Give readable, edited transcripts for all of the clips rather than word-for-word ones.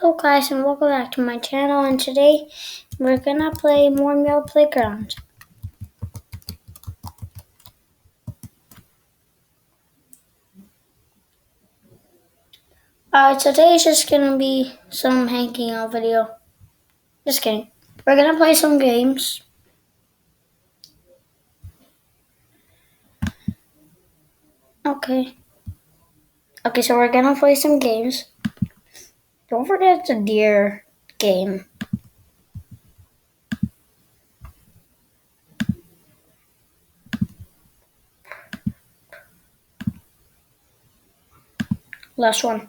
Hello guys and welcome back to my channel, and today we're gonna play more Meow Playground. Today's just gonna be some hanging out video. Just kidding. We're gonna play some games. Okay, so we're gonna play some games. Don't forget the deer game. Last one.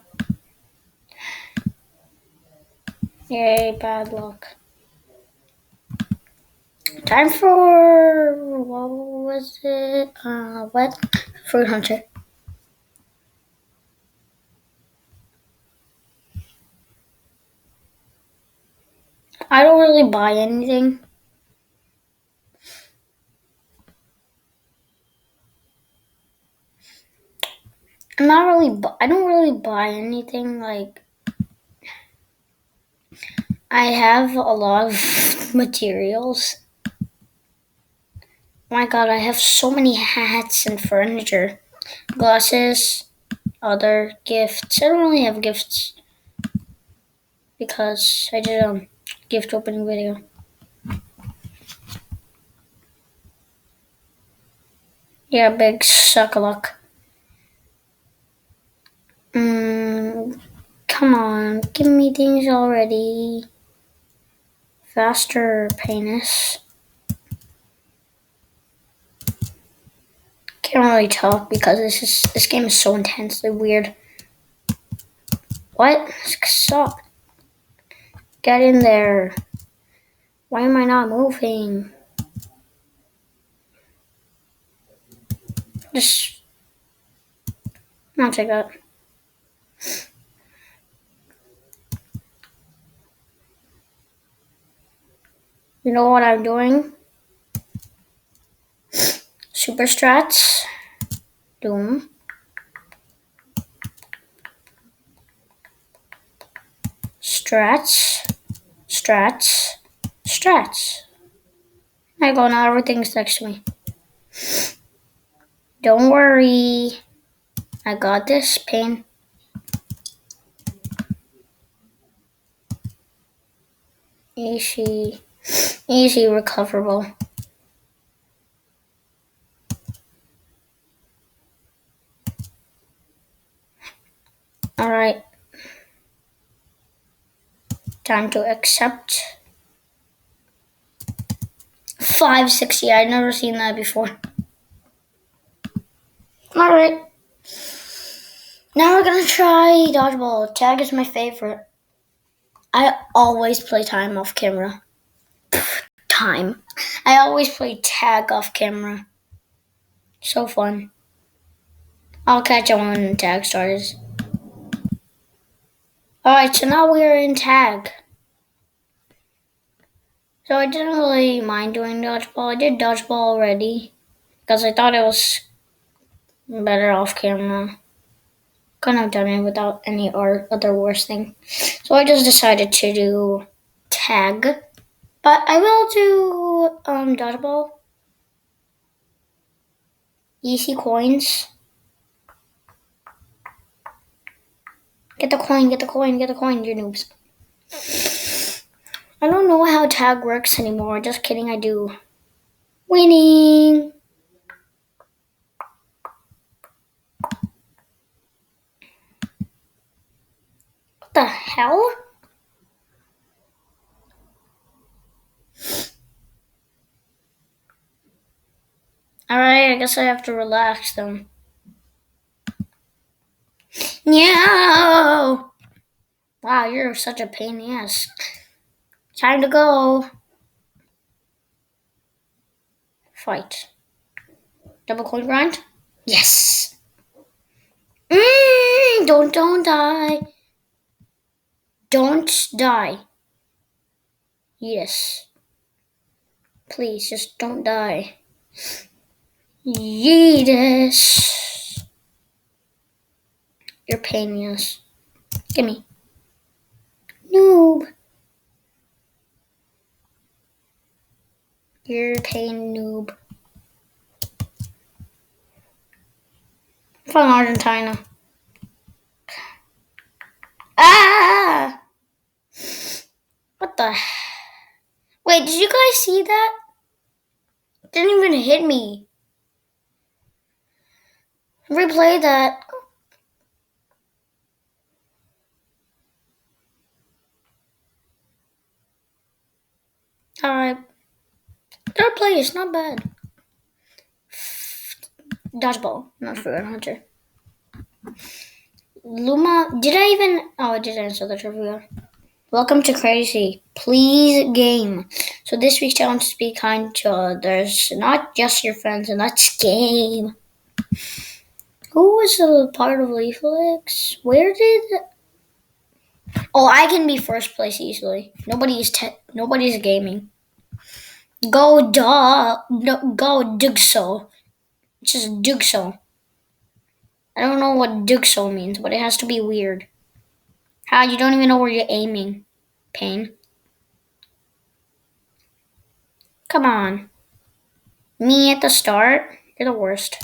Yay, bad luck. Time for, what was it? What? Fruit Hunter. I don't really buy anything. I don't really buy anything. Like, I have a lot of materials. Oh my god, I have so many hats and furniture. Glasses, other gifts. I don't really have gifts because I did a gift opening video. Yeah, big suck a luck. Come on, give me things already. Faster, penis. Can't really talk because this game is so intensely weird. What? Stop. Get in there. Why am I not moving? I'll take that. You know what I'm doing? Super strats. Doom. Strats. I go now, everything's next to me. Don't worry. I got this, pain. Easy recoverable. Alright. Time to accept. 560, I've never seen that before. Alright. Now we're gonna try Dodgeball. Tag is my favorite. I always play time off camera. Time. I always play tag off camera. So fun. I'll catch you when tag starts. Alright, so now we are in tag. So I didn't really mind doing Dodgeball. I did Dodgeball already because I thought it was better off camera. Couldn't have done it without any other worse thing. So I just decided to do tag. But I will do Dodgeball. Easy coins. Get the coin, you noobs. I don't know how tag works anymore. Just kidding, I do. Winning! What the hell? Alright, I guess I have to relax them. Meow! Wow, you're such a pain in the ass. Time to go. Fight. Double coin grind? Yes! Don't die. Don't die. Yes. Please, just don't die. Yeetus. You're pain in the ass. Gimme. You're a pain noob. From Argentina. Ah! What the? Wait, did you guys see that? Didn't even hit me. Replay that. Alright. Third place, not bad. Dodgeball, not Fruit Hunter. Luma, did I even? Oh, I did answer the trivia. Welcome to Crazy. Please game. So this week's challenge is be kind to others, not just your friends, and let's game. Who was a part of Leaflix? Where did? Oh, I can be first place easily. Nobody's gaming. Go Dugso. It's just Dugso. I don't know what Dugso means, but it has to be weird. How you don't even know where you're aiming. Pain. Come on. Me at the start? You're the worst.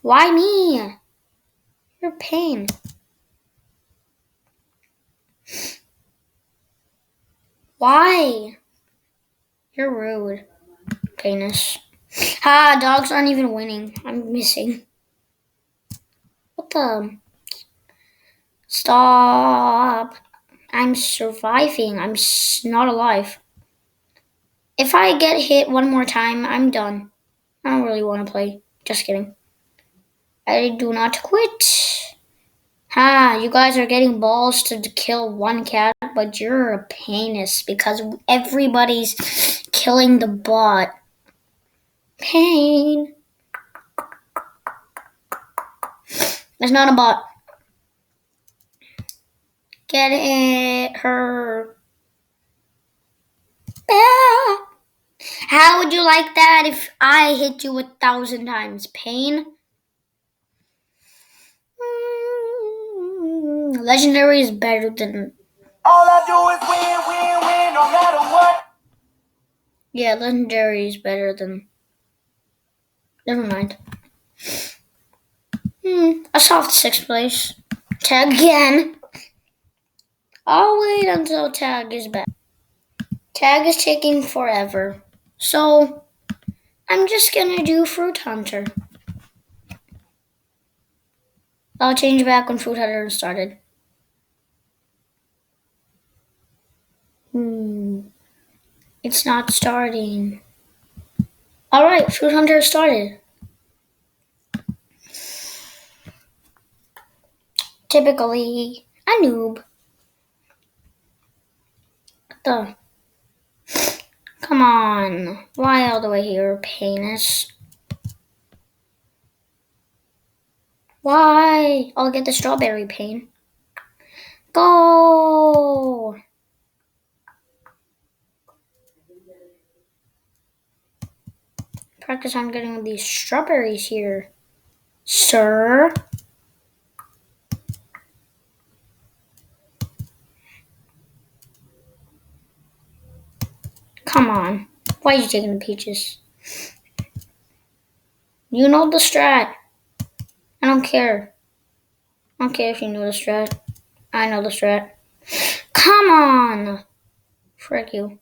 Why me? You're a pain. Why? You're rude. Penis. Ha, dogs aren't even winning. I'm missing. What the? Stop. I'm surviving. I'm not alive. If I get hit one more time, I'm done. I don't really want to play. Just kidding. I do not quit. Ha, you guys are getting balls to kill one cat, but you're a penis because everybody's killing the bot. Pain. It's not a bot. Get it, her. Ah. How would you like that if I hit you 1,000 times? Pain? Legendary is better than. All I do is win, no matter what. Yeah, legendary is better than. Never mind. A soft 6th place. Tag again. I'll wait until tag is back. Tag is taking forever. So, I'm just gonna do Fruit Hunter. I'll change back when Fruit Hunter started. It's not starting. Alright, Fruit Hunter started. Typically, a noob. Come on. Why all the way here, penis? Why? I'll get the strawberry pain. Go! Practice on getting these strawberries here, sir. Come on. Why are you taking the peaches? You know the strat. I don't care. I don't care if you know the strat. I know the strat. Come on! Frick you.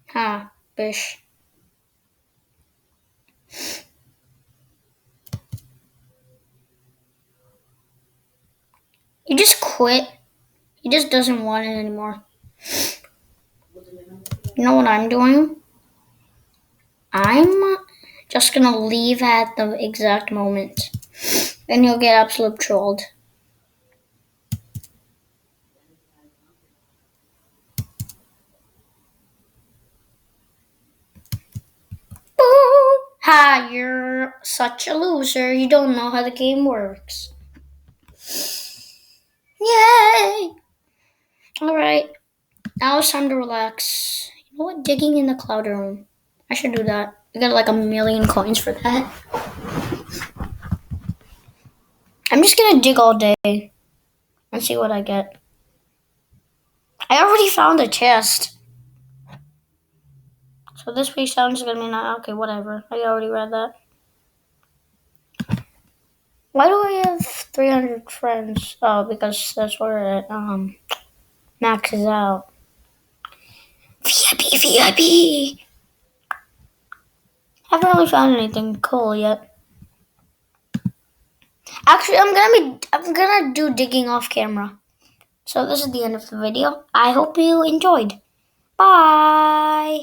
Ha, bish. He just quit. He just doesn't want it anymore. You know what I'm doing? I'm just gonna leave at the exact moment. Then you'll get absolute trolled. Boom! Ha, you're such a loser. You don't know how the game works. Yay! Alright, now it's time to relax. You know what? Digging in the cloud room. I should do that. I got like 1,000,000 coins for that. I'm just gonna dig all day and see what I get. I already found a chest. So this week's challenge is gonna be not okay, whatever. I already read that. Why do I have 300 friends? Oh, because that's where it maxes out. VIP, VIP. Haven't really found anything cool yet. Actually, I'm gonna do digging off camera. So this is the end of the video. I hope you enjoyed. Bye.